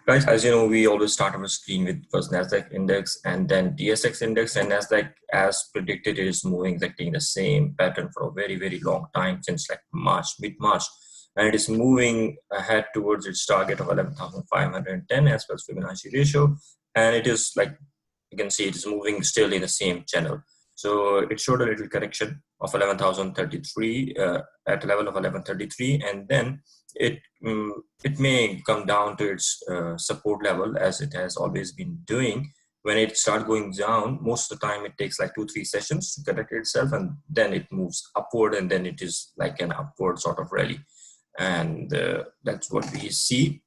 Guys, as you know, we always start our screen with first Nasdaq index and then TSX index, and Nasdaq, as predicted, it is moving exactly in the same pattern for a very, very long time, since like March, mid-March, and it is moving ahead towards its target of 11,510 as per Fibonacci ratio, and it is like, you can see it is moving still in the same channel. So it showed a little correction of 11,033 at level of 1133, and then it may come down to its support level, as it has always been doing. When it starts going down, most of the time it takes like 2-3 sessions to correct itself, and then it moves upward, and then it is like an upward sort of rally, and that's what we see.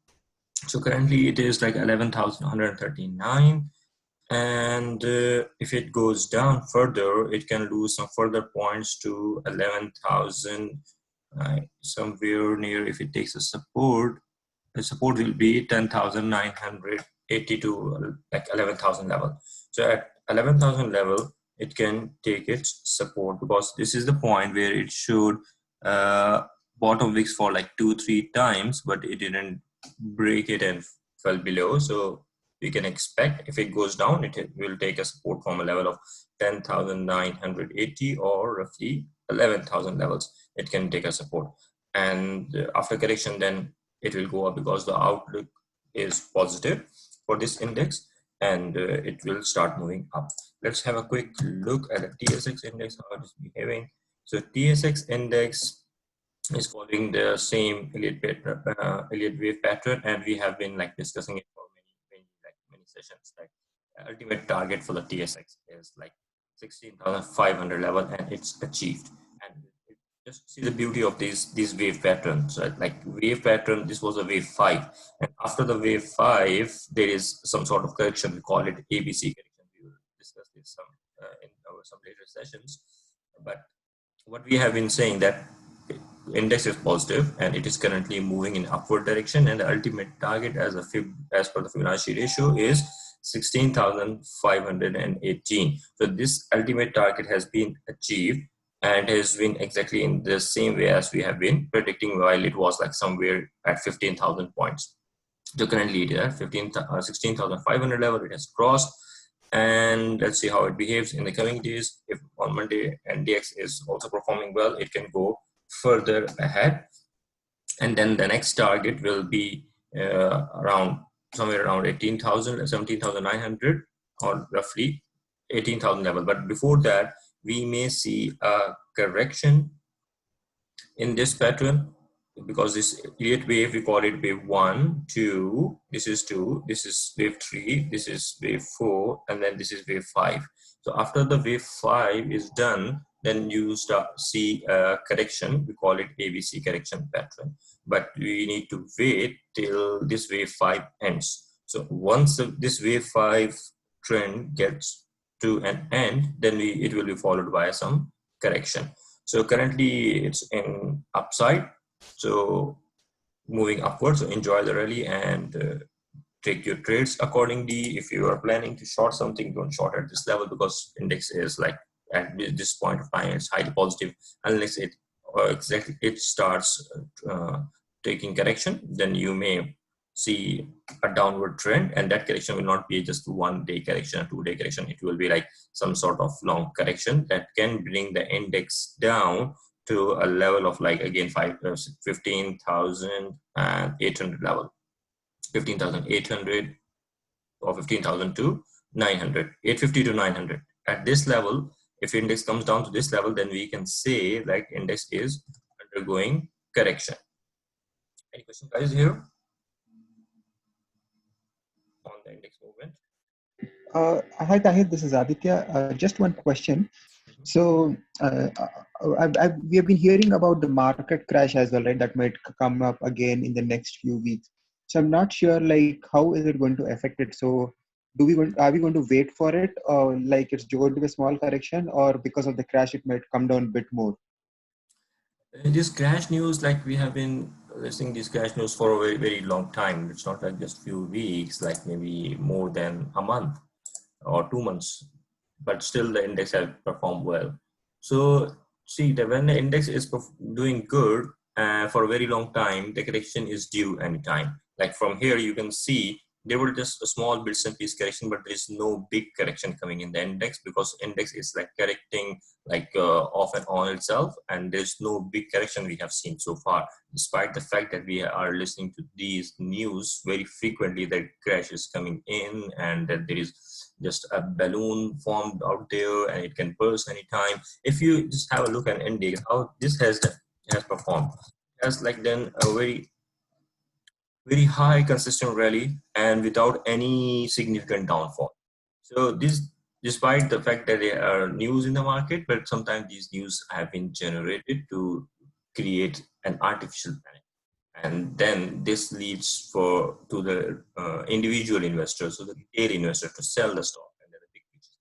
So currently it is like 11,139, and if it goes down further, it can lose some further points to 11,000 somewhere near. If it takes a support, the support will be 10,980 to like 11,000 level. So at 11,000 level, it can take its support, because this is the point where it should bottom wicks for like 2-3 times, but it didn't break it and fell below. So we can expect if it goes down, it will take a support from a level of 10,980 or roughly 11,000 levels. It can take a support, and after correction, then it will go up, because the outlook is positive for this index, and it will start moving up. Let's have a quick look at the TSX index, how it is behaving. So TSX index is following the same Elliott wave pattern, and we have been like discussing it for many sessions. Like ultimate target for the TSX is like 16,500 level, and it's achieved. And just see the beauty of these wave patterns, right? Like wave pattern, this was a wave 5, and after the wave 5 there is some sort of correction. We call it ABC correction. We will discuss this in some later sessions, but what we have been saying, that index is positive and it is currently moving in upward direction, and the ultimate target as per the Fibonacci ratio is 16,518. So this ultimate target has been achieved, and has been exactly in the same way as we have been predicting, while it was like somewhere at 15,000 points. So currently it is at 16,500 level. It has crossed, and let's see how it behaves in the coming days. If on Monday NDX is also performing well, it can go further ahead, and then the next target will be somewhere around 18,000, 17,900, or roughly 18,000 level. But before that, we may see a correction in this pattern, because this Elliott wave, we call it wave 1, 2, this is 2, this is wave 3, this is wave 4, and then this is wave 5. So after the wave 5 is done, then you see a correction. We call it ABC correction pattern, but we need to wait till this wave 5 ends. So once this wave 5 trend gets to an end, then it will be followed by some correction. So currently it's in upside, so moving upwards. So enjoy the rally and take your trades accordingly. If you are planning to short something, don't short at this level, because index is like at this point of time it's highly positive. Unless it starts taking correction, then you may see a downward trend, and that correction will not be just 1 day correction, a 2 day correction. It will be like some sort of long correction that can bring the index down to a level of like again 15,800 level, 15,800 or 15,000 to 900, 850 to 900. At this level, if index comes down to this level, then we can say like index is undergoing correction. Any questions, guys, here on the index movement? Hi Tahir, this is Aditya. Just one question. So we have been hearing about the market crash as well, right? That might come up again in the next few weeks. So I'm not sure, like, how is it going to affect it? So are we going to wait for it, or like it's going to be a small correction, or because of the crash it might come down a bit more? This crash news, like we have been listening this crash news for a very, very long time. It's not like just few weeks, like maybe more than a month or 2 months, but still the index has performed well. So see that when the index is doing good for a very long time, the correction is due anytime. Like from here, you can see there were just a small bits and piece correction, but there is no big correction coming in the index, because index is like correcting like off and on itself, and there's no big correction we have seen so far, despite the fact that we are listening to these news very frequently that crash is coming in and that there is just a balloon formed out there and it can burst anytime. If you just have a look at index, how this has performed, it has like done a very high consistent rally and without any significant downfall. So this, despite the fact that there are news in the market, but sometimes these news have been generated to create an artificial panic, and then this leads to the individual investors, so the retail investor, to sell the stock, and then the big picture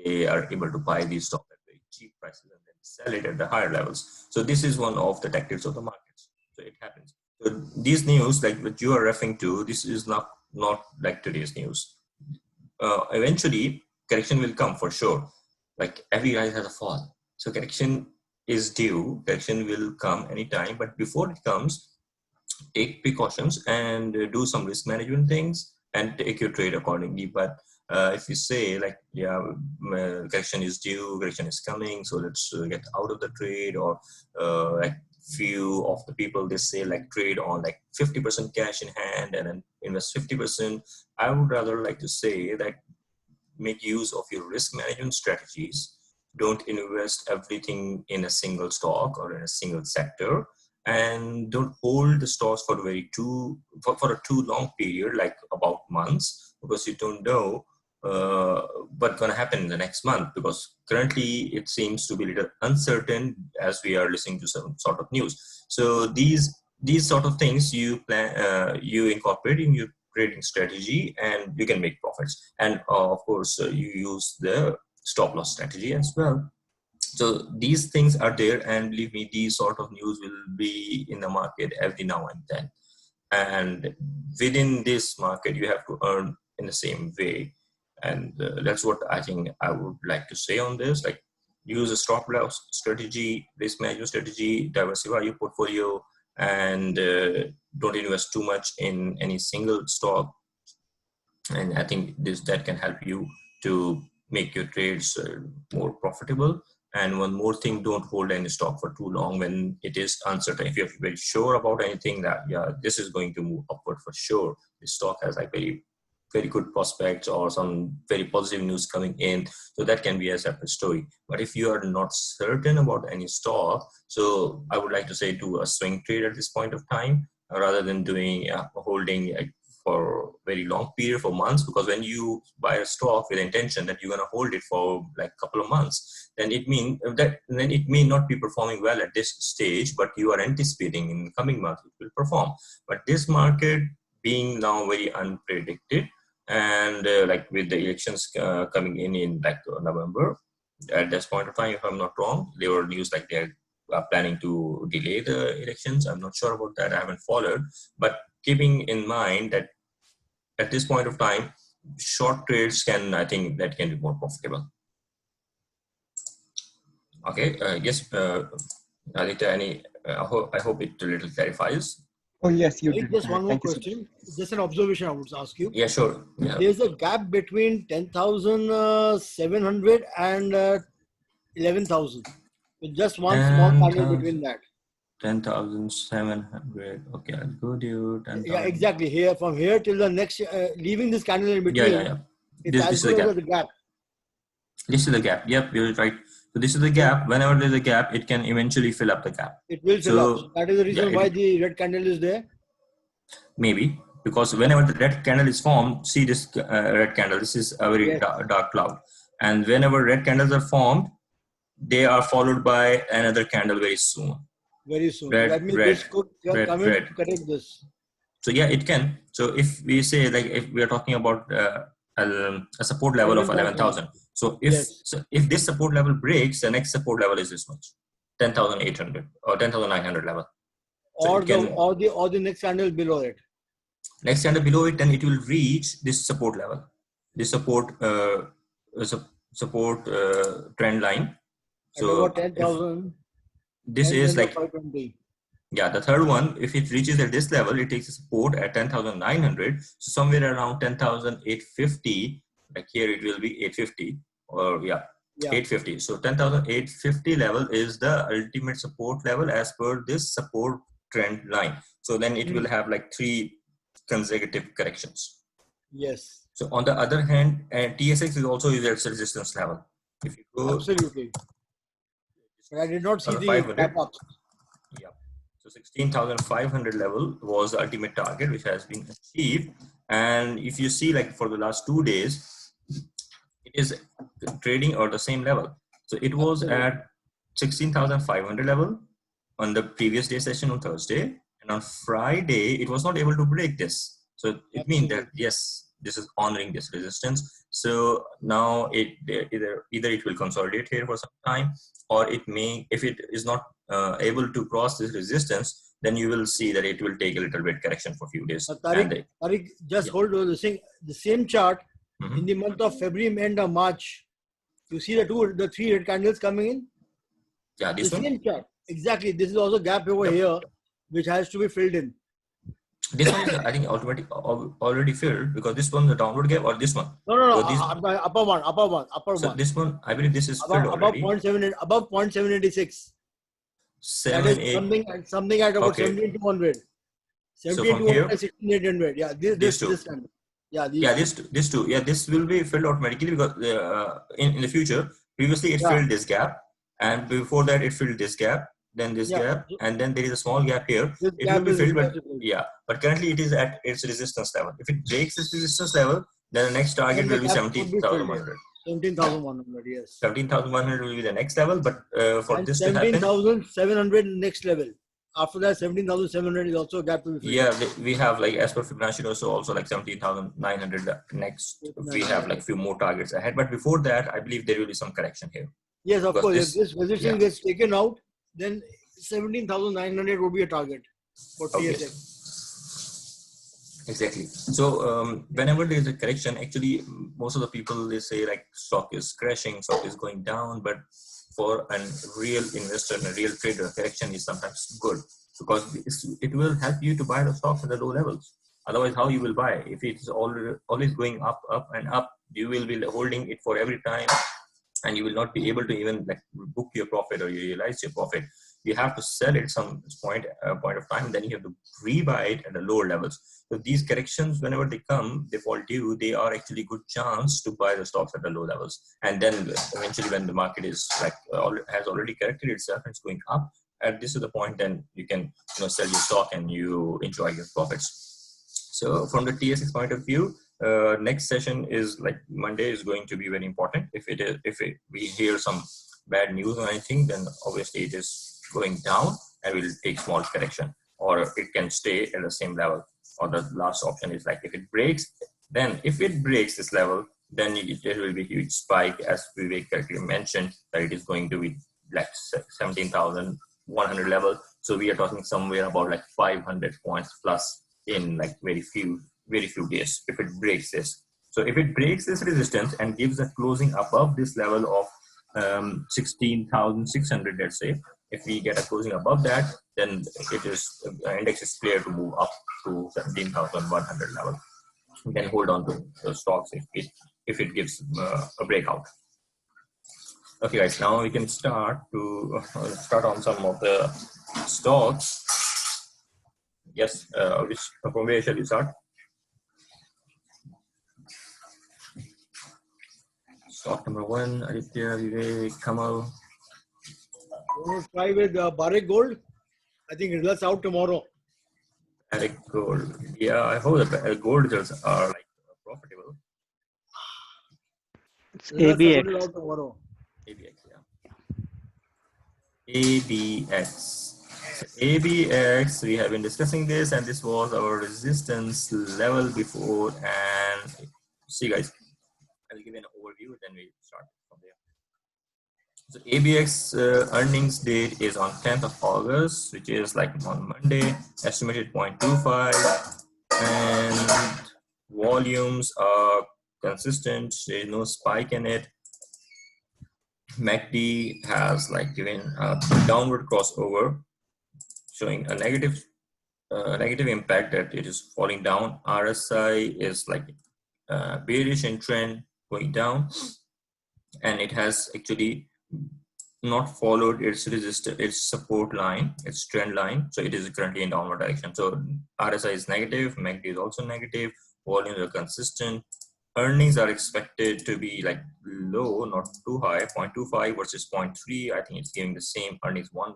they are able to buy these stocks at very cheap prices and then sell it at the higher levels. So this is one of the tactics of the markets. So it happens. So these news, like what you are referring to, this is not like today's news. Eventually, correction will come for sure. Like every rise has a fall. So correction is due. Correction will come anytime. But before it comes, take precautions and do some risk management things and take your trade accordingly. But if you say like, yeah, correction is due, correction is coming, so let's get out of the trade, or like few of the people, they say like trade on like 50% cash in hand and then invest 50%. I would rather like to say that make use of your risk management strategies. Don't invest everything in a single stock or in a single sector, and don't hold the stocks for for a too long period, like about months, because you don't know what's going to happen in the next month, because currently it seems to be a little uncertain as we are listening to some sort of news. So these sort of things you you incorporate in your trading strategy, and you can make profits. And of course, you use the stop loss strategy as well. So these things are there, and believe me, these sort of news will be in the market every now and then. And within this market, you have to earn in the same way. And that's what I think I would like to say on this. Like, use a stop loss strategy, risk management strategy, diversify your portfolio, and don't invest too much in any single stock. And I think that can help you to make your trades more profitable. And one more thing, don't hold any stock for too long when it is uncertain. If you're very sure about anything that, yeah, this is going to move upward for sure, the stock has like very good prospects or some very positive news coming in, so that can be a separate story. But if you are not certain about any stock, so I would like to say do a swing trade at this point of time, rather than doing holding for very long period, for months. Because when you buy a stock with intention that you're going to hold it for like a couple of months, then it may not be performing well at this stage, but you are anticipating in the coming months it will perform. But this market being now very unpredicted, and like with the elections coming in like November, at this point of time, if I'm not wrong, there were news like they're planning to delay the elections. I'm not sure about that. I haven't followed. But keeping in mind that at this point of time, short trades I think that can be more profitable. Okay. Yes. Aditya, I hope it a little clarifies. Oh, yes, you did. Just one more Thank you so much. question. Just an observation I would ask you. Yeah, sure. Yeah. There's a gap between 10,700 and 11,000. With just one small candle between that. 10,700. Okay, I'll go to 10,000. Yeah, exactly. Here, from here till the next, leaving this candle in between. Yeah. It's as good as the gap. This is the gap. Yep, you're right. So this is the gap. Whenever there's a gap, it can eventually fill up the gap. It will fill up. So that is the reason why the red candle is there. Maybe because whenever the red candle is formed, see this red candle. This is a very dark cloud, and whenever red candles are formed, they are followed by another candle very soon. Very soon. That means this could come in to correct this. So yeah, it can. So if we say like if we are talking about a support level of 11,000. So if this support level breaks, the next support level is this much, 10,800 or 10,900 level. So or the next candle below it. Next candle below it, then it will reach this support level, this support trend line. So 10,000. This is like Yeah, the third one, if it reaches at this level, it takes a support at 10,900. So somewhere around 10,850, like here it will be 850 or yeah, 850. So 10,850 level is the ultimate support level as per this support trend line. So then it will have like 3 consecutive corrections. Yes. So on the other hand, TSX is also its resistance level. If you go, absolutely. But I did not see the 500. gap up. Yeah. So 16,500 level was the ultimate target, which has been achieved. And if you see, like for the last 2 days, it is trading at the same level. So it was at 16,500 level on the previous day session on Thursday, and on Friday it was not able to break this. So it means that yes, this is honoring this resistance. So now either it will consolidate here for some time, or it may, if it is not able to cross this resistance, then you will see that it will take a little bit correction for a few days. Tariq, just hold on the same chart in the month of February, end of March. You see the 3 red candles coming in? Yeah, this one? Same chart. Exactly. This is also gap over here, which has to be filled in. This one is, I think, already filled, because this one, the downward gap, or this one? No. Upper one. So this one, I believe this is filled above already. 0.7, above 0.786. That is something at about 17,200. 17,200 and 16,800. Yeah, this kind. Yeah, these two. Yeah, this will be filled automatically, because in the future, previously it filled this gap, and before that it filled this gap, then this gap, and then there is a small gap here. It will be filled, but currently it is at its resistance level. If it breaks its resistance level, then the next target will be 17,100. 17,100, yes. 17,100 will be the next level, but for this to happen, 17,700 next level. After that, 17,700 is also a gap to be filled. Yeah, we have, like, as per Fibonacci also like 17,900 next. We have like few more targets ahead, but before that, I believe there will be some correction here. Yes, of course. If this resistance gets taken out, then 17,900 would be a target for TSX. Exactly. So whenever there is a correction, actually most of the people, they say like stock is crashing, stock is going down, but for a real investor and a real trader, correction is sometimes good, because it will help you to buy the stocks at the low levels. Otherwise, how you will buy? If it is always going up and up, you will be holding it for every time, and you will not be able to even like book your profit or you realize your profit. You have to sell it some point of time, and then you have to rebuy it at the lower levels. So these corrections, whenever they come, they fall due, they are actually good chance to buy the stocks at the low levels. And then eventually, when the market is like has already corrected itself and it's going up, at this is the point, then you can sell your stock and you enjoy your profits. So from the TSX point of view, next session is like Monday is going to be very important. If we hear some bad news or anything, then obviously it is going down and will take small correction, or it can stay at the same level. Or the last option is like if it breaks, then if it breaks this level, then there will be a huge spike, as Vivek correctly mentioned, that it is going to be like 17,100 level. So we are talking somewhere about like 500 points plus in like very few days if it breaks this. So if it breaks this resistance and gives a closing above this level of 16,600, let's say, if we get a closing above that, then it is index is clear to move up to 17,100 level. We can hold on to the stocks if it gives a breakout. Okay, guys, now we can start on some of the stocks. Yes, from where shall we start? Stock number 1, Aditya, Vivek, Kamal. You want to try with Barrick Gold? I think results out tomorrow. Barrick Gold. Yeah, I hope the gold results are like profitable. It's ABX. Out tomorrow. ABX, yeah. ABX. So ABX, we have been discussing this, and this was our resistance level before. And see, guys, I'll give you an overview, then we start from there. So ABX earnings date is on 10th of August, which is like on Monday, estimated 0.25, and volumes are consistent. There's no spike in it. MACD has like given a downward crossover, showing a negative impact that it is falling down. RSI is like bearish in trend going down, and it has actually not followed its its support line, its trend line. So it is currently in downward direction. So RSI is negative, MACD is also negative, volumes are consistent. Earnings are expected to be like low, not too high, 0.25 versus 0.3. I think it's giving the same earnings one.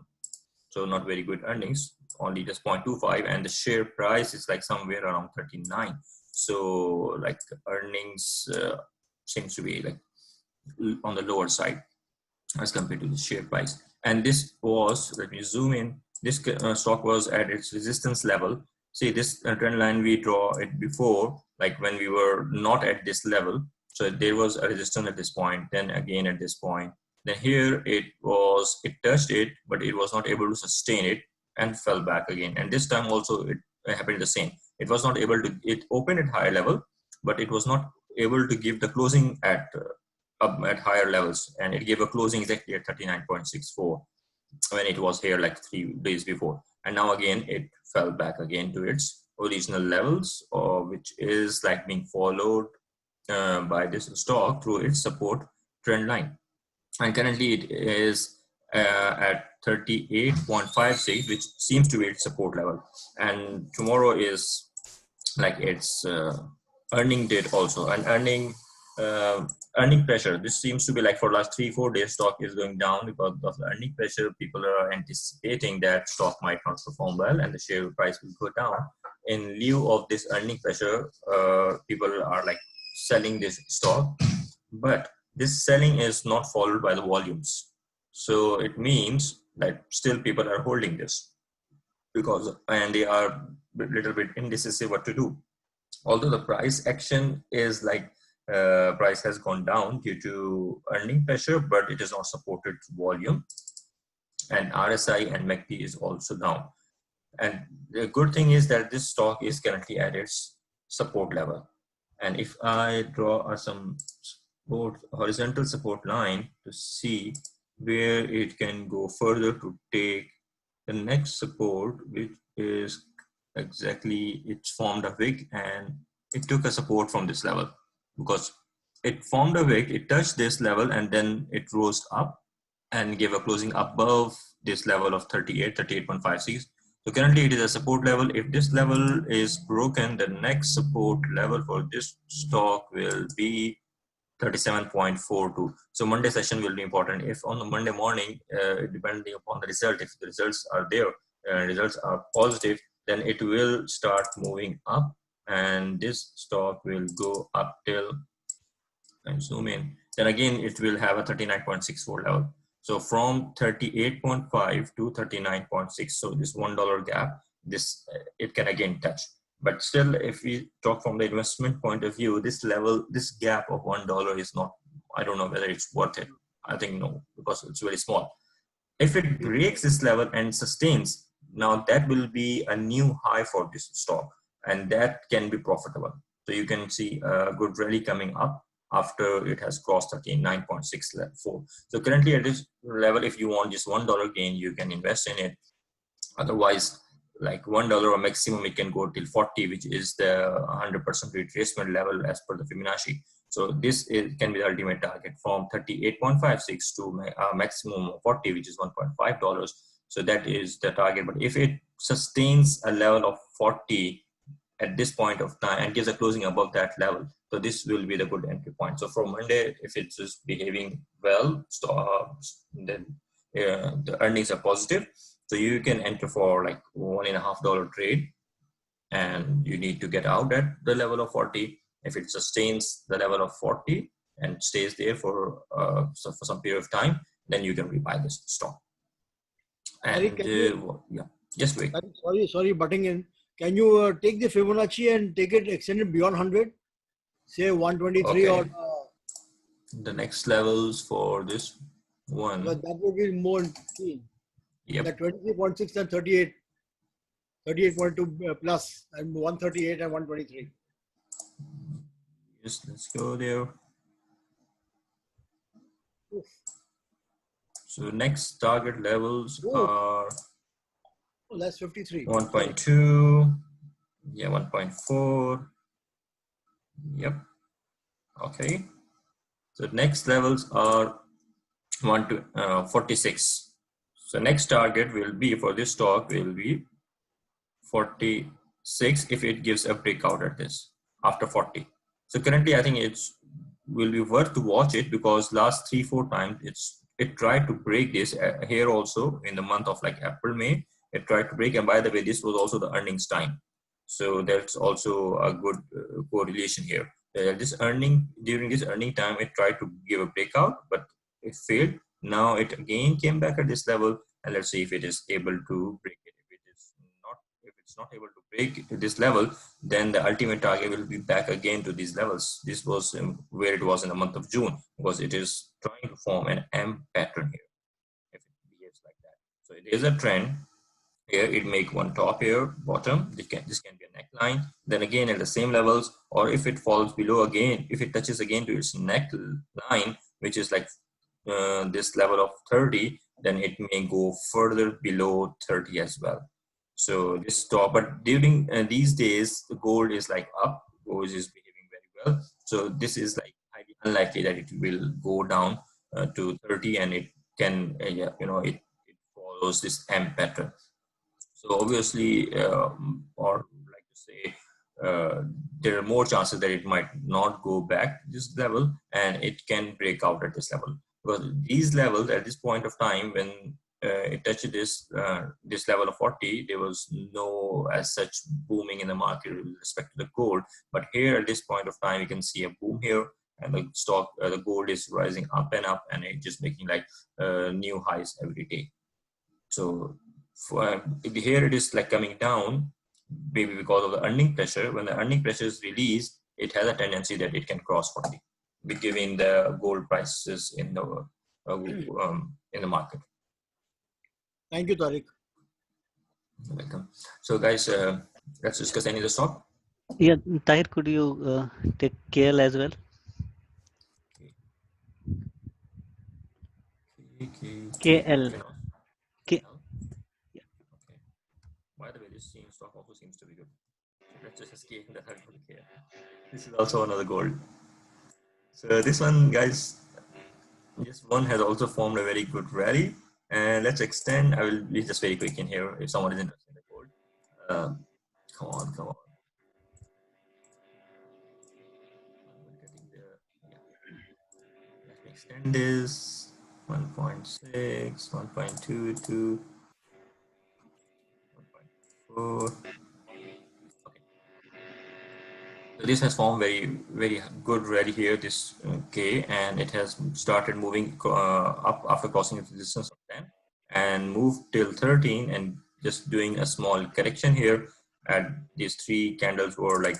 So not very good earnings, only just 0.25, and the share price is like somewhere around 39. So like earnings seems to be like on the lower side as compared to the share price. And this was, let me zoom in, this stock was at its resistance level. See this trend line, we draw it before, like when we were not at this level. So there was a resistance at this point, then again at this point. Then here it touched it, but it was not able to sustain it and fell back again. And this time also it happened the same. It was not able to, it opened at higher level, but it was not able to give the closing at up at higher levels, and it gave a closing exactly at 39.64 when it was here like 3 days before. And now again it fell back again to its original levels, which is like being followed by this stock through its support trend line. And currently it is at 38.56, which seems to be its support level. And tomorrow is like its earning date also, and earning pressure. This seems to be like for last 3-4 days stock is going down because of the earning pressure. People are anticipating that stock might not perform well and the share price will go down. In lieu of this earning pressure, people are like selling this stock, but this selling is not followed by the volumes. So it means that still people are holding this because, and they are a little bit indecisive what to do. Although the price action is like price has gone down due to earning pressure, but it is not supported volume, and RSI and MACD is also down. And the good thing is that this stock is currently at its support level. And if I draw some horizontal support line to see where it can go further to take the next support, which is exactly, it's formed a wick and it took a support from this level, because it formed a wick, it touched this level and then it rose up and gave a closing above this level of 38.56. So currently it is a support level. If this level is broken, the next support level for this stock will be 37.42. So Monday session will be important. If on the Monday morning, depending upon the result, if the results are there, results are positive, then it will start moving up, and this stock will go up till, and zoom in, then again it will have a 39.64 level. So from 38.5 to 39.6, so this $1 gap, this it can again touch. But still, if we talk from the investment point of view, this level, this gap of $1 is not, I don't know whether it's worth it. I think no, because it's very small. If it breaks this level and sustains, now that will be a new high for this stock, and that can be profitable. So you can see a good rally coming up after it has crossed 39.64. So currently at this level, if you want just $1 gain, you can invest in it. Otherwise, like $1 or maximum, it can go till 40, which is the 100% retracement level as per the Fibonacci. So this can be the ultimate target from 38.56 to a maximum of 40, which is $1.5. So that is the target. But if it sustains a level of 40 at this point of time and gives a closing above that level, so this will be the good entry point. So from Monday, if it's just behaving well, then the earnings are positive. So you can enter for like $1.50 trade, and you need to get out at the level of 40. If it sustains the level of 40 and stays there for some period of time, then you can rebuy this stock. And yeah, just wait. Sorry, butting in. Can you take the Fibonacci and take it extended beyond 100? Say 123 okay. Or the next levels for this one. That would be more keen. Yep. That 23.6 and 38, 38.2 plus, and 138 and 123. Yes, let's go there. Oof. So next target levels are Oh, that's 53. 1.2. Yeah, 1.4. Yep. Okay. So next levels are 46. So next target will be for this stock will be 46 if it gives a breakout at this after 40. So currently I think it's will be worth to watch it because last 3-4 times it tried to break this here also in the month of like April, May. It tried to break, and by the way, this was also the earnings time. So that's also a good correlation here. During this earning time, it tried to give a breakout, but it failed. Now it again came back at this level, and let's see if it is able to break it. If it's not able to break this level, then the ultimate target will be back again to these levels. This was where it was in the month of June, because it is trying to form an M pattern here if it behaves like that. So it is a trend. Here it make one top here, bottom. This can be a neckline. Then again at the same levels, or if it falls below again, if it touches again to its neckline, which is like this level of 30, then it may go further below 30 as well. So this stop, but during these days, the gold is like up, gold is behaving very well. So this is like highly unlikely that it will go down to 30, and it can, it follows this M pattern. So obviously, or like to say, there are more chances that it might not go back this level, and it can break out at this level. Because these levels at this point of time, when it touched this level of 40, there was no as such booming in the market with respect to the gold. But here at this point of time, you can see a boom here, and the stock, the gold is rising up and up, and it just making like new highs every day. So here it is like coming down, maybe because of the earning pressure. When the earning pressure is released, it has a tendency that it can cross 40, given the gold prices in the market. Thank you, Tariq. You're welcome. So guys, let's discuss any of the stock. Yeah, Tahir, could you take KL as well? KL. Yeah. Okay. By the way, this stock also seems to be good. So let's just escape that. This is also another gold. So this one, guys, this one has also formed a very good rally. And let's extend. I will be just very quick in here if someone is interested in the gold. Come on. Let me extend this 1.6, 1.22, 1.4. Okay. So this has formed very good rally here, this K, and it has started moving up after crossing the resistance of 10 and moved till 13 and just doing a small correction here. At these three candles were like,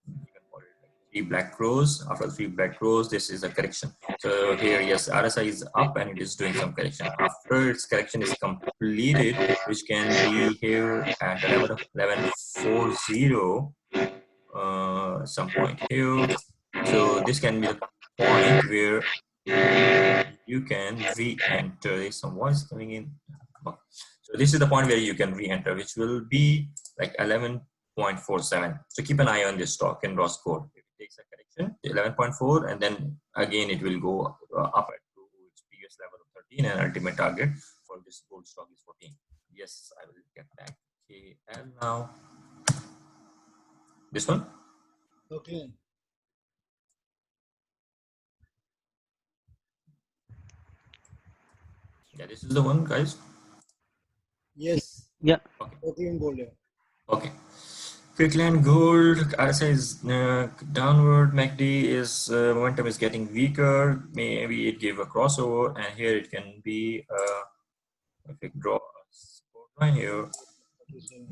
you can call it like 3 black rows. After 3 black rows, this is a correction. So here, yes, RSI is up and it is doing some correction. After its correction is completed, which can be here at the level of 1140. Some point here. So this can be the point where you can re-enter. There's some voice coming in. So this is the point where you can re-enter, which will be like 11.47. So keep an eye on this stock in Ross code. If it takes a correction, 11.4, and then again it will go up to its previous level of 13, and ultimate target for this gold stock is 14. Yes, I will get back KL now. This one. Okay. Yeah, this is the one, guys. Yes. Yeah. Okay. Oakland gold. Yeah. Okay. Quickland gold, RSI is downward. MACD is momentum is getting weaker. Maybe it gave a crossover, and here it can be if we draw a support line here,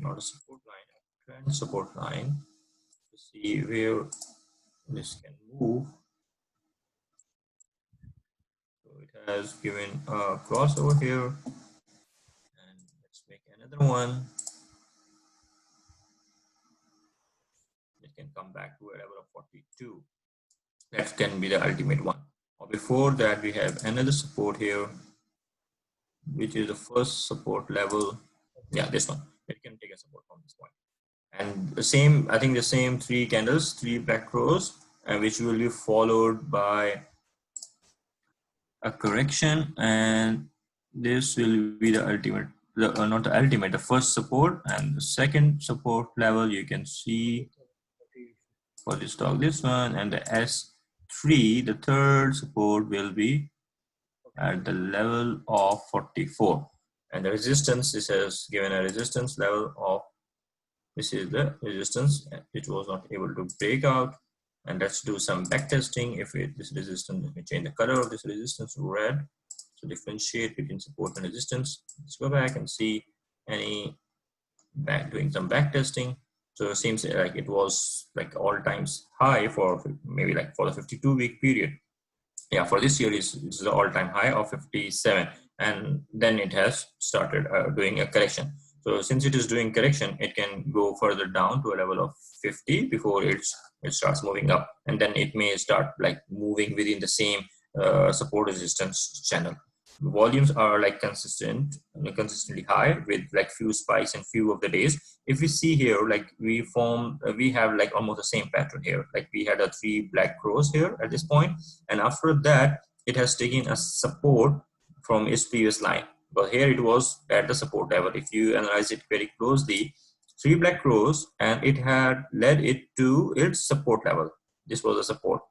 not a support line, a trend support line, to see where this can move. So it has given a crossover here, and let's make another one. It can come back to a level of 42. That can be the ultimate one. Or before that, we have another support here, which is the first support level. Yeah, this one. it can take a support from this point. And the same, I think the same 3 candles, 3 black crows, which will be followed by a correction, and this will be the ultimate, not the ultimate, the first support, and the second support level you can see for this stock, this one, and the S3, the third support will be at the level of 44, and the resistance, this has given a resistance level of, this is the resistance, it was not able to break out. And let's do some back testing. If this resistance, let me change the color of this resistance to red to differentiate between support and resistance. Let's go back and see any doing some back testing. So it seems like it was like all times high for maybe like for the 52-week period. Yeah, for this year is the all-time high of 57, and then it has started doing a correction. So since it is doing correction, it can go further down to a level of 50 before it starts moving up, and then it may start like moving within the same support resistance channel. Volumes are like consistently high with like few spikes and few of the days. If we see here, like we have like almost the same pattern here. Like we had a 3 black crows here at this point, and after that it has taken a support from its previous line. But here it was at the support level. If you analyze it very closely, 3 black crows, and it had led it to its support level. This was a support.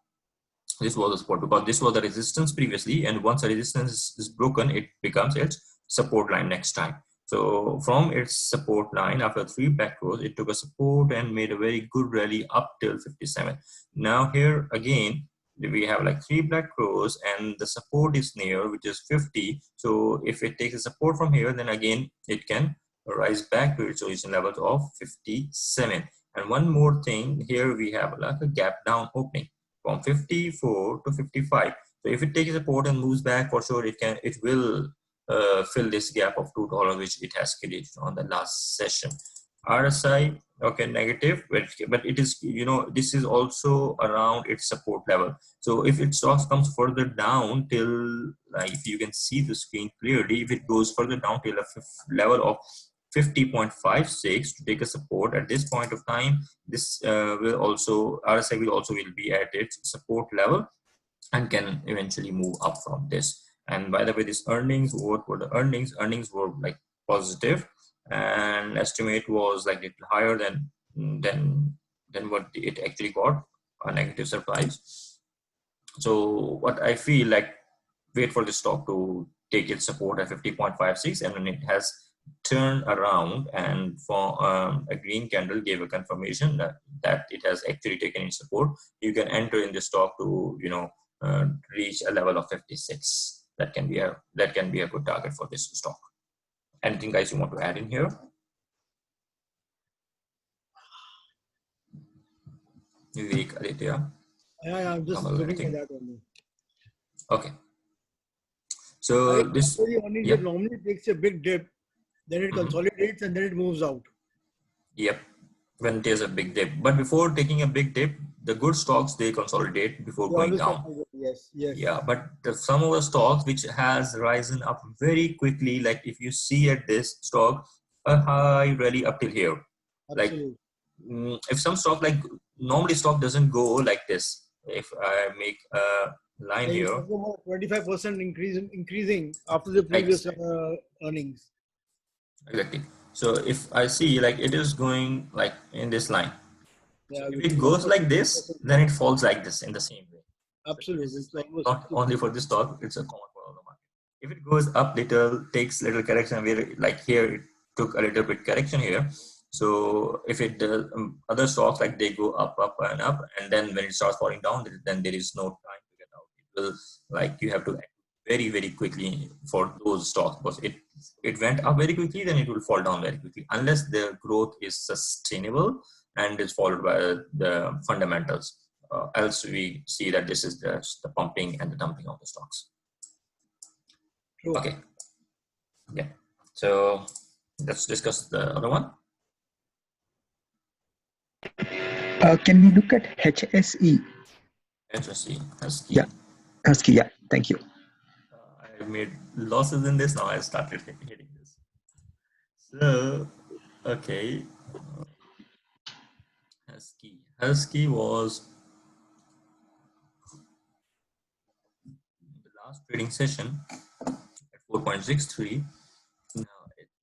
This was a support because this was the resistance previously, and once the resistance is broken, it becomes its support line next time. So from its support line, after 3 black crows, it took a support and made a very good rally up till 57. Now here again, we have like 3 black crows, and the support is near, which is 50. So if it takes a support from here, then again it can rise back to its origin level of 57. And one more thing, here we have like a gap down opening from 54 to 55. So if it takes support and moves back, for sure it will fill this gap of $2 which it has created on the last session. RSI, okay, negative, but it is, this is also around its support level. So if it stock comes further down till, if you can see the screen clearly, if it goes further down till a level of 50.56 to take a support at this point of time, this will also, RSI will be at its support level and can eventually move up from this. And by the way, this earnings, what were the earnings? Earnings were like positive, and estimate was like little higher than what it actually got, a negative surprise. So what I feel like, wait for the stock to take its support at 50.56, and when it has turned around and for a green candle gave a confirmation that it has actually taken its support, you can enter in the stock to reach a level of 56. That can be a good target for this stock. Anything guys you want to add in here? Vivek, Aditya? Yeah, I'm just looking at that only. Okay. So this it normally takes a big dip, then it consolidates, and then it moves out. Yep, when there's a big dip. But before taking a big dip, the good stocks, they consolidate before going down. Yes. Yeah, but some of the stocks which has risen up very quickly, like if you see at this stock, a high rally up till here. Absolutely. Like if some stock, like normally stock doesn't go like this. If I make a line here, 25% increasing after the previous earnings. Exactly. So if I see like it is going like in this line, yeah, so if it goes like this, then it falls like this in the same way. Absolutely. So like not only for this stock, it's a common for all the market. If it goes up little, takes little correction, where like here it took a little bit correction here. So if it does, other stocks like they go up and up, and then when it starts falling down, then there is no time to get out. It will, like you have to act very, very quickly for those stocks, because it went up very quickly, then it will fall down very quickly unless the growth is sustainable and is followed by the fundamentals. Else we see that this is the pumping and the dumping of the stocks. True. Okay. Yeah. So let's discuss the other one. Can we look at HSE? HSE. Yeah. Husky. Yeah. Thank you. I made losses in this. Now I started hitting this. So Okay. Husky was the last trading session at 4.63. Now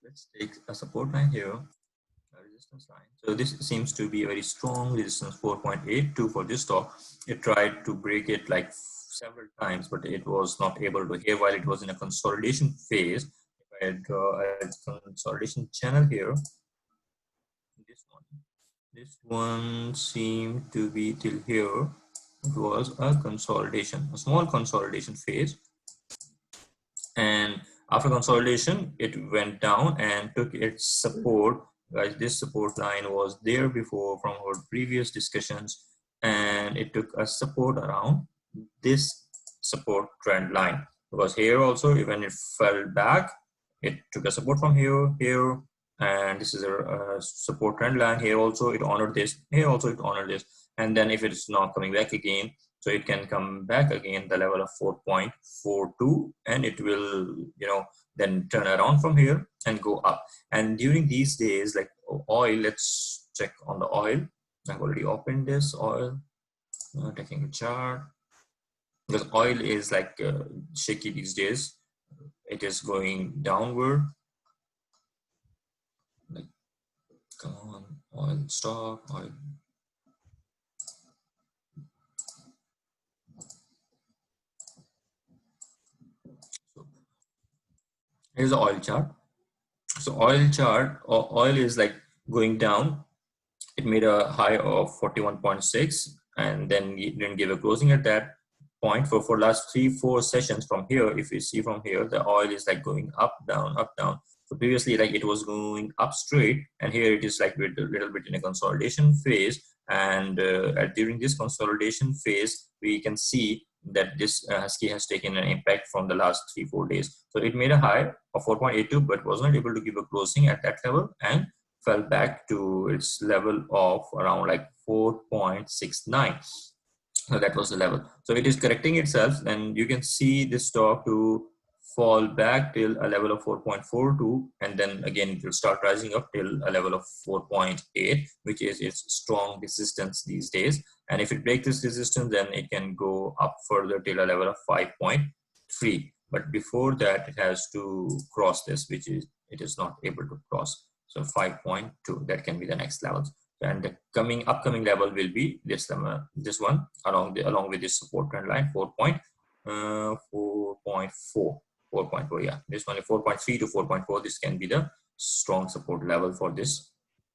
let's take a support line here, a resistance line. So this seems to be a very strong resistance, 4.82 for this stock. It tried to break it like several times, but it was not able to here while it was in a consolidation phase. If I draw a consolidation channel here, this one seemed to be till here. It was a consolidation, a small consolidation phase, and after consolidation it went down and took its support. Guys, this support line was there before from our previous discussions, and it took a support around this support trend line, because here also when it fell back, it took a support from here, and this is a support trend line. Here also it honored this, here also it honored this, and then if it's not coming back again, so it can come back again the level of 4.42, and it will, then turn around from here and go up. And during these days, like oil, let's check on the oil. I've already opened this oil, taking a chart, because oil is like shaky these days. It is going downward. Like, come on, oil stock, oil. So here's the oil chart. So oil is like going down. It made a high of 41.6, and then it didn't give a closing at that point for last 3-4 sessions. From here, if you see from here, the oil is like going up, down, up, down. So previously, like it was going up straight, and here it is like a little bit in a consolidation phase. And during this consolidation phase, we can see that this Husky has taken an impact from the last 3-4 days. So it made a high of 4.82, but was not able to give a closing at that level, and fell back to its level of around like 4.69. So that was the level. So it is correcting itself, and you can see this stock to fall back till a level of 4.42, and then again it will start rising up till a level of 4.8, which is its strong resistance these days. And if it breaks this resistance, then it can go up further till a level of 5.3. But before that, it has to cross this, which is it is not able to cross. So 5.2, that can be the next level. And the upcoming level will be this one along with this support trend line, 4.4, yeah, this one is 4.3 to 4.4. This can be the strong support level for this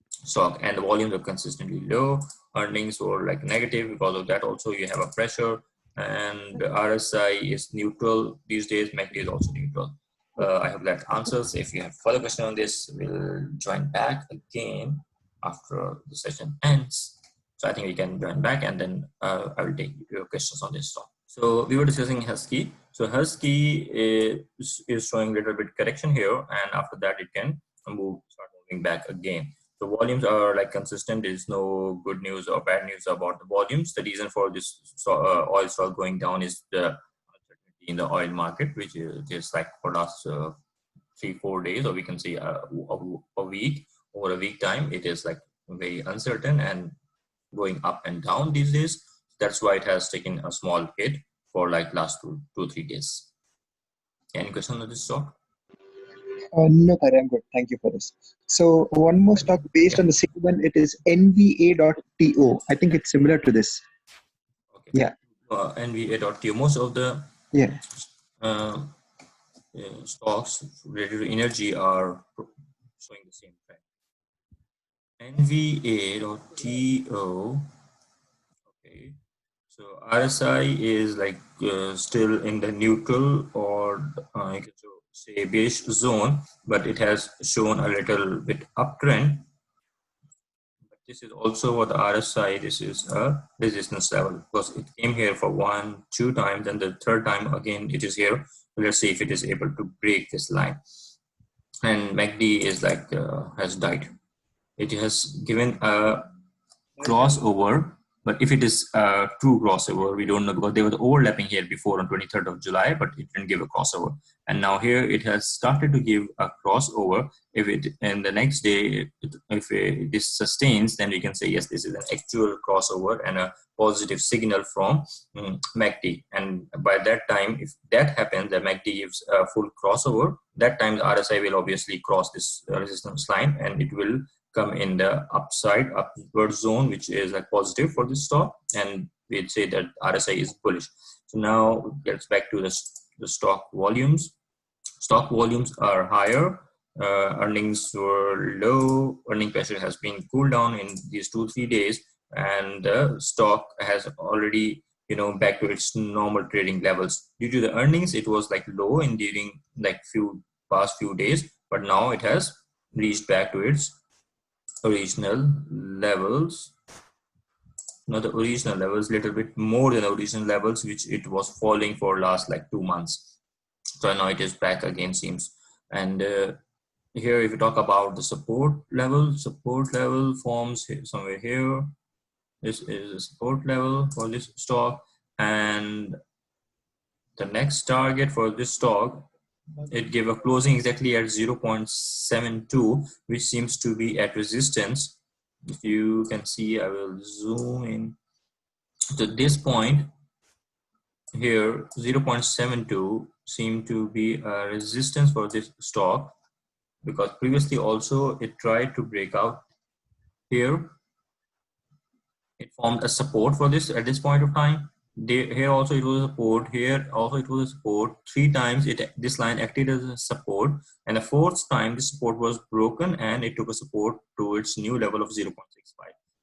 stock. And the volumes are consistently low. Earnings were like negative. Because of that also you have a pressure, and the RSI is neutral these days. MACD is also neutral. I hope that answers. If you have further question on this, we'll join back again after the session ends. So I think we can join back, and then I will take your questions on this stock. So we were discussing Husky. So Husky is showing a little bit correction here, and after that it can start moving back again. So volumes are like consistent. There is no good news or bad news about the volumes. The reason for this oil stock going down is the uncertainty in the oil market, which is like for last 3-4 days, or we can say a week. Over a week time, it is like very uncertain and going up and down these days. That's why it has taken a small hit for like last 2-3 days. Any question on this stock? No, Tahir, I'm good. Thank you for this. So one more stock based on the same one. It is NVA.TO. I think it's similar to this. Okay. Yeah. NVA.TO. Most of the stocks related to energy are showing the same trend. NVA.TO. Okay. So RSI is like still in the neutral, or you can say bearish zone, but it has shown a little bit uptrend. But this is also what the RSI, this is a resistance level, because it came here for 1-2 times, and the third time again it is here. Let's see if it is able to break this line. And MACD is like has died. It has given a crossover But if it is a true crossover, we don't know, because they were overlapping here before on 23rd of July, but it didn't give a crossover. And now here it has started to give a crossover. If it, and the next day, if this sustains, then we can say, yes, this is an actual crossover and a positive signal from MACD. And by that time, if that happens, the MACD gives a full crossover, that time the RSI will obviously cross this resistance line, and it will come in the upward zone, which is like positive for this stock, and we'd say that RSI is bullish. So now gets back to the stock volumes. Stock volumes are higher. Earnings were low. Earning pressure has been cooled down in these 2-3 days, and the stock has already back to its normal trading levels. Due to the earnings, it was like low in during like past few days, but now it has reached back to its original levels. Not the original levels, little bit more than the original levels, which it was falling for last like 2 months. So now it is back again, seems. And here, if you talk about the support level forms somewhere here. This is a support level for this stock, and the next target for this stock, it gave a closing exactly at 0.72, which seems to be at resistance. If you can see, I will zoom in to this point here. 0.72 seemed to be a resistance for this stock, because previously also it tried to break out here. It formed a support for this at this point of time. Here also it was a support, here also it was a support. 3 times this line acted as a support, and the 4th time the support was broken and it took a support to its new level of 0.65.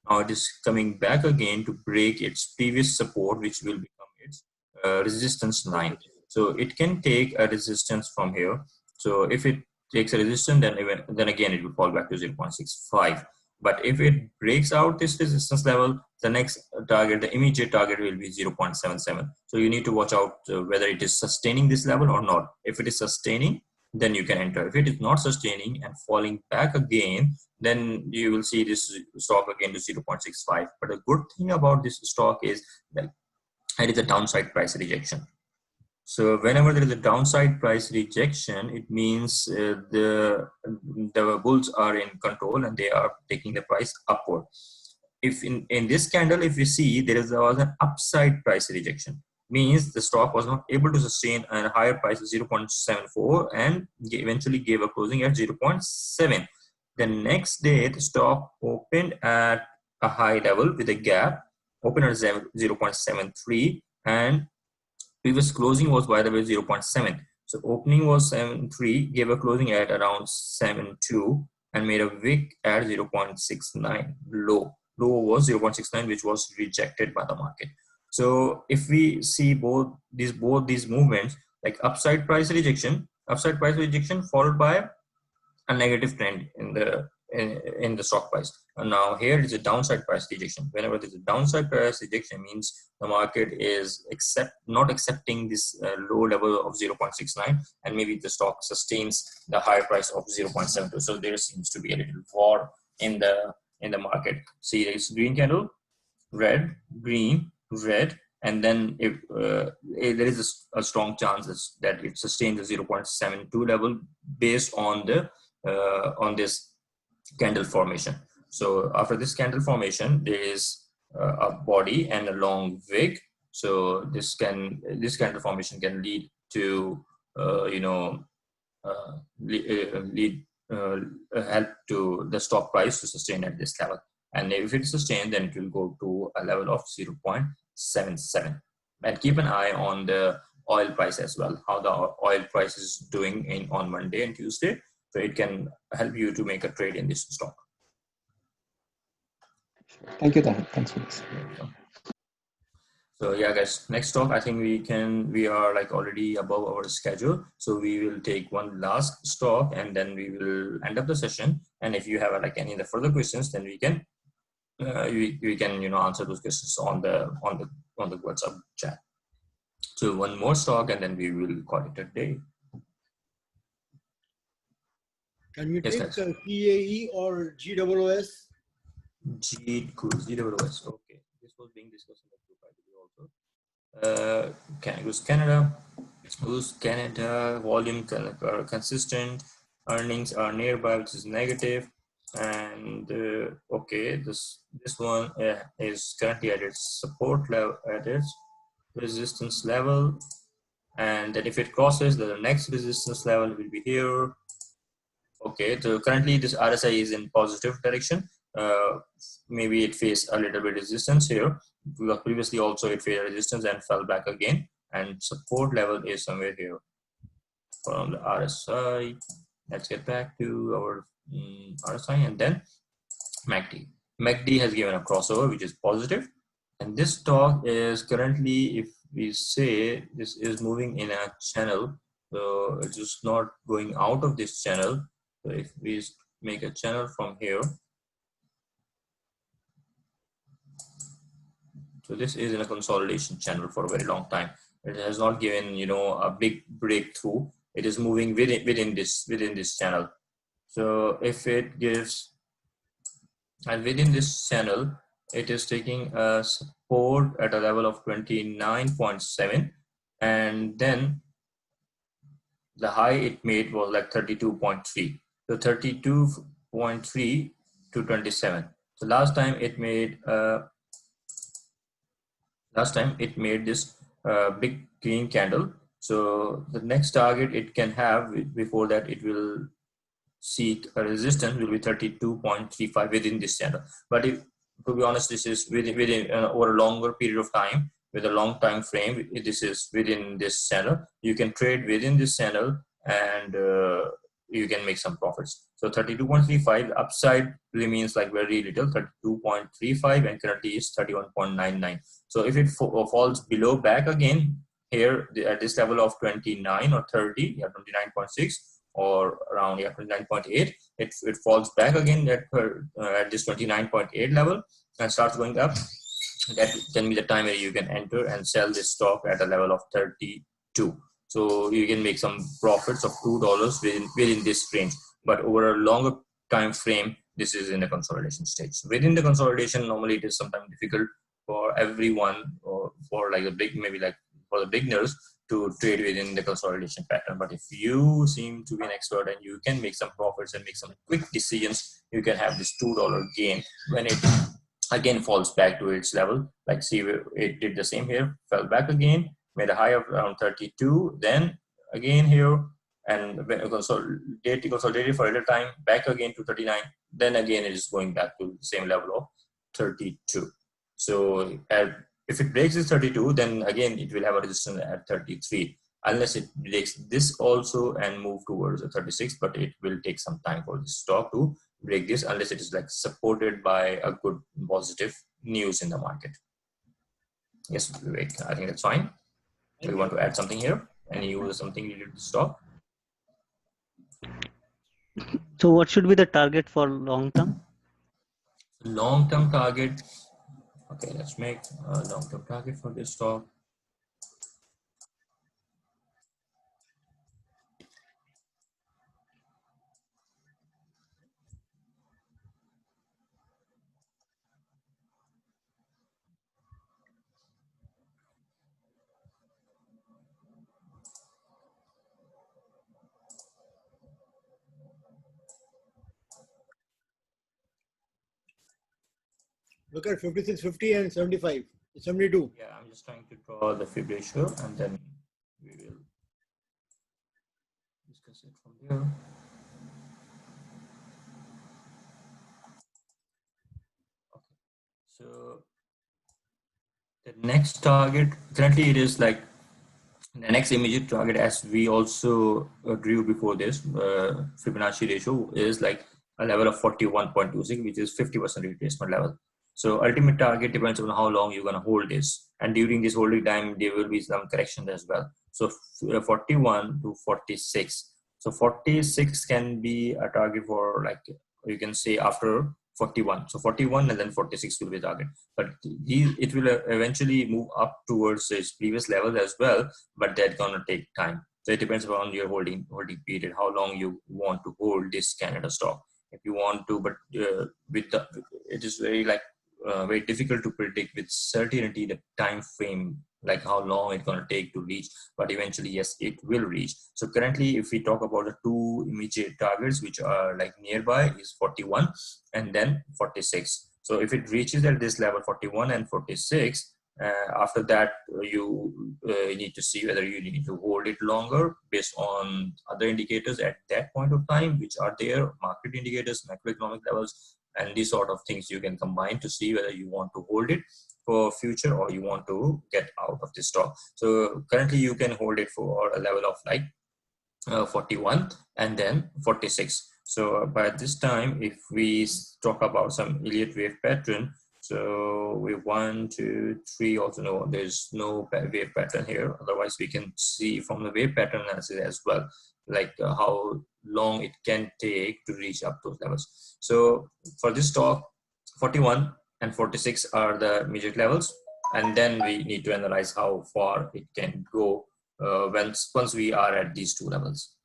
Now it is coming back again to break its previous support, which will become its resistance line. So it can take a resistance from here. So if it takes a resistance, then again it will fall back to 0.65. But if it breaks out this resistance level, the next target, the immediate target, will be 0.77. So you need to watch out whether it is sustaining this level or not. If it is sustaining, then you can enter. If it is not sustaining and falling back again, then you will see this stock again to 0.65. But the good thing about this stock is that it is a downside price rejection. So whenever there is a downside price rejection, it means the bulls are in control and they are taking the price upward. If in this candle, if you see, was an upside price rejection, means the stock was not able to sustain a higher price of 0.74 and eventually gave a closing at 0.7. The next day, the stock opened at a high level with a gap, opened at 0.73, and previous closing was, by the way, 0.7. So opening was 7.3, gave a closing at around 7.2 and made a wick at 0.69. Low was 0.69, which was rejected by the market. So if we see both these movements, like upside price rejection followed by a negative trend in the stock price. And now here is a downside price rejection. Whenever there's a downside price rejection, means the market is not accepting this low level of 0.69, and maybe the stock sustains the higher price of 0.72. So there seems to be a little war in the market. See, there's green candle, red, green, red, and then if there is a strong chance that it sustains the 0.72 level based on this candle formation. So after this candle formation, there is a body and a long wick. So this candle formation can lead to help to the stock price to sustain at this level. And if it sustains, then it will go to a level of 0.77. And keep an eye on the oil price as well, how the oil price is doing on Monday and Tuesday. So it can help you to make a trade in this stock. Thank you, Tahir. Thanks for this. So yeah, guys, next stock, I think we are like already above our schedule. So we will take one last stock and then we will end up the session. And if you have like any other further questions, then we can answer those questions on the WhatsApp chat. So one more stock and then we will call it a day. Can we take CAE or GOOS? GOOS, okay. This was being GOOS Canada. GOOS Canada volume are consistent, earnings are nearby, which is negative, and okay, this one is currently at its support level, at its resistance level, and then if it crosses, the next resistance level will be here. Okay, so currently this RSI is in positive direction. Maybe it faced a little bit resistance here, because previously also it faced resistance and fell back again, and support level is somewhere here from the RSI. Let's get back to our RSI, and then MACD. MACD has given a crossover, which is positive, and this stock is currently, if we say, this is moving in a channel, so it's just not going out of this channel. So if we make a channel from here, so this is in a consolidation channel for a very long time. It has not given, you know, a big breakthrough. It is moving within this channel. So if it gives, and within this channel, it is taking a support at a level of 29.7, and then the high it made was like 32.3. So 32.3 to 27. So last time it made this big green candle. So the next target it can have, before that it will seek a resistance, will be 32.35 within this channel. But if, to be honest, this is within over a longer period of time, with a long time frame, this is within this channel. You can trade within this channel, and you can make some profits. So 32.35, the upside remains like very little, 32.35, and currently is 31.99. So if it falls below back again here at this level of 29 or 30, yeah, 29.6 or around 29.8, it falls back again at this 29.8 level and starts going up. That can be the time where you can enter and sell this stock at a level of 32. So you can make some profits of $2 within this range. But over a longer time frame, this is in the consolidation stage. Within the consolidation, normally it is sometimes difficult for everyone, or for like a big, maybe like for the beginners, to trade within the consolidation pattern. But if you seem to be an expert and you can make some profits and make some quick decisions, you can have this $2 gain when it again falls back to its level. Like, see, it did the same here, fell back again, made a high of around 32, then again here, and when consolidated for a little time, back again to 39, then again it is going back to the same level of 32. So if it breaks this 32, then again it will have a resistance at 33, unless it breaks this also and move towards the 36. But it will take some time for this stock to break this, unless it is like supported by a good positive news in the market. Yes, Vivek, I think that's fine. Do you want to add something here? Any use something related to stock? So what should be the target for long term? Long term target. Okay, let's make a long term target for this stock. Look at 56.50 and 75, 72. Yeah, I'm just trying to draw the fib ratio, and then we will discuss it from there. Okay, so the next target, currently it is like the next immediate target, as we also drew before this, Fibonacci ratio is like a level of 41.26, which is 50% retracement level. So ultimate target depends on how long you're going to hold this, and during this holding time there will be some correction as well. So 41 to 46. So 46 can be a target for, like, you can say after 41. So 41 and then 46 will be target. But it will eventually move up towards its previous levels as well, but that's gonna take time. So it depends on your holding period, how long you want to hold this Canada stock. If you want to, but it is very like very difficult to predict with certainty the time frame like how long it's going to take to reach, but eventually, yes, it will reach. So currently, if we talk about the two immediate targets, which are like nearby, is 41 and then 46. So if it reaches at this level, 41 and 46, after that, you need to see whether you need to hold it longer based on other indicators at that point of time, which are there, market indicators, macroeconomic levels, and these sort of things you can combine to see whether you want to hold it for future or you want to get out of this stock. So currently you can hold it for a level of like 41 and then 46. So by this time, if we talk about some Elliott wave pattern, so we 1, 2, 3, also no, there's no wave pattern here. Otherwise we can see from the wave pattern analysis as well, like how long it can take to reach up those levels. So for this stock, 41 and 46 are the immediate levels, and then we need to analyze how far it can go once we are at these two levels.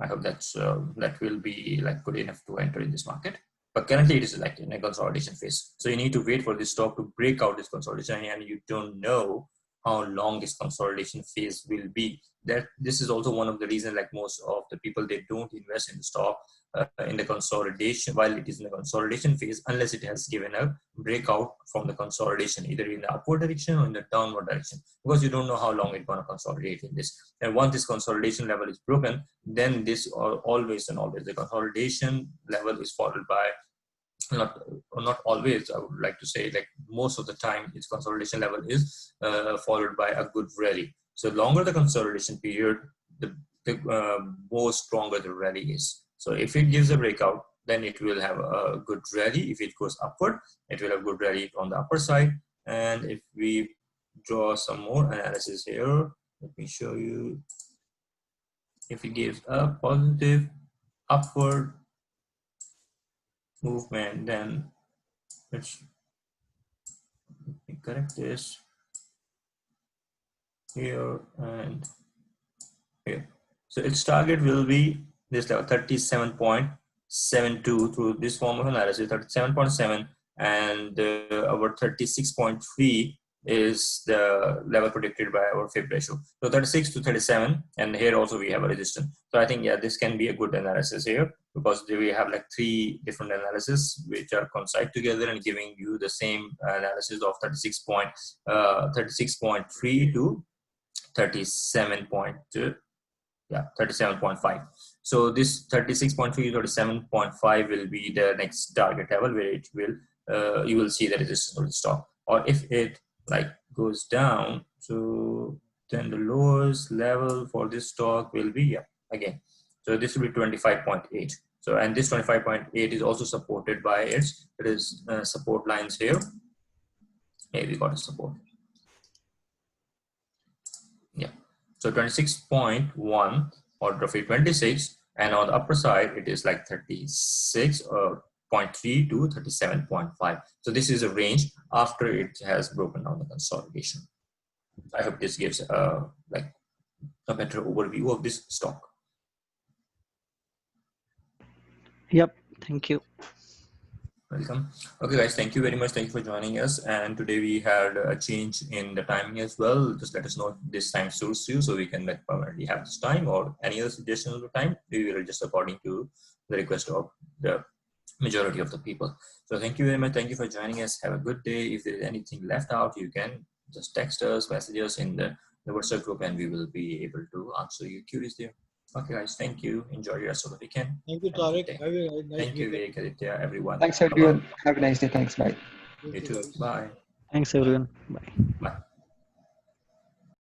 I hope that's that will be like good enough to enter in this market. But currently it is like in a consolidation phase. So you need to wait for this stock to break out this consolidation, and you don't know how long this consolidation phase will be. That this is also one of the reasons, like most of the people, they don't invest in the stock in the consolidation while it is in the consolidation phase, unless it has given a breakout from the consolidation, either in the upward direction or in the downward direction, because you don't know how long it's going to consolidate in this. And once this consolidation level is broken, then this always and always the consolidation level is followed by, not always, I would like to say, like most of the time, its consolidation level is followed by a good rally. So longer the consolidation period, the more stronger the rally is. So if it gives a breakout, then it will have a good rally. If it goes upward, it will have a good rally on the upper side. And if we draw some more analysis here, let me show you. If it gives a positive upward movement, then let's correct this here and here. So its target will be this level 37.72 through this form of analysis, 37.7, and our 36.3 is the level predicted by our fib ratio. So 36 to 37, and here also we have a resistance. So I think, yeah, this can be a good analysis here, because we have like 3 different analyses which are coincide together and giving you the same analysis of 36.3 to 37.5. So this 36.3 to 37.5 will be the next target level where it will you will see the resistance of the stock. Or if it like goes down, so then the lowest level for this stock will be again. So this will be 25.8. So, and this 25.8 is also supported by its support lines here. Hey, we got a support. Yeah. So 26.1 or roughly 26, and on the upper side it is like 36.3 to 37.5. So this is a range after it has broken down the consolidation. I hope this gives like a better overview of this stock. Yep, thank you. Welcome. Okay, guys, thank you very much. Thank you for joining us. And today we had a change in the timing as well. Just let us know if this time suits you, so we can like permanently have this time, or any other suggestion of the time. We will adjust according to the request of the majority of the people. So thank you very much. Thank you for joining us. Have a good day. If there is anything left out, you can just text us, message us in the WhatsApp group, and we will be able to answer your queries there. Okay, guys, thank you. Enjoy the rest of the weekend. Thank you, Tariq. Thank you, Vivek, Aditya, everyone. Thanks, everyone. Have a nice day. Thanks. Bye. You too. Bye. Thanks, everyone. Bye. Bye.